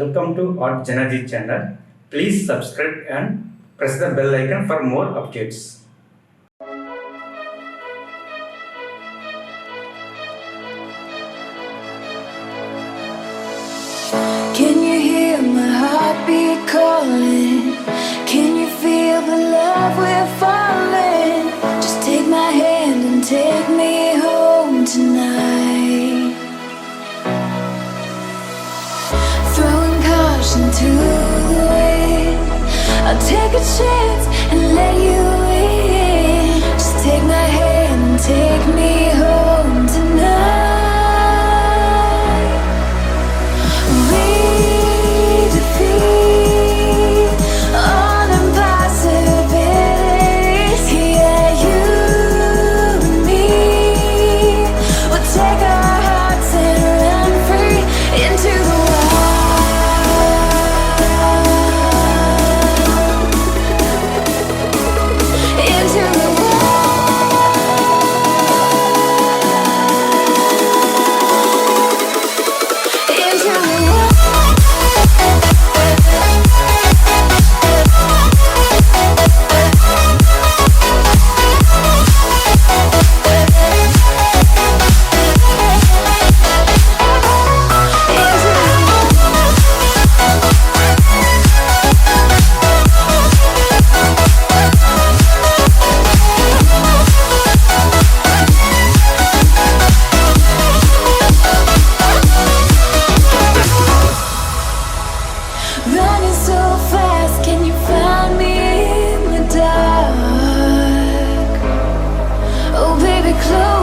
Welcome to our JanaG channel. Please subscribe and press the bell icon for more updates. Can you hear my heartbeat calling? Can you feel the love we're falling? Just take my hand and take me home tonight. Throwing caution to the wind, I'll take a chance and let you in. Just take my hand and take me home tonight. Running so fast, can you find me in the dark? Oh baby, close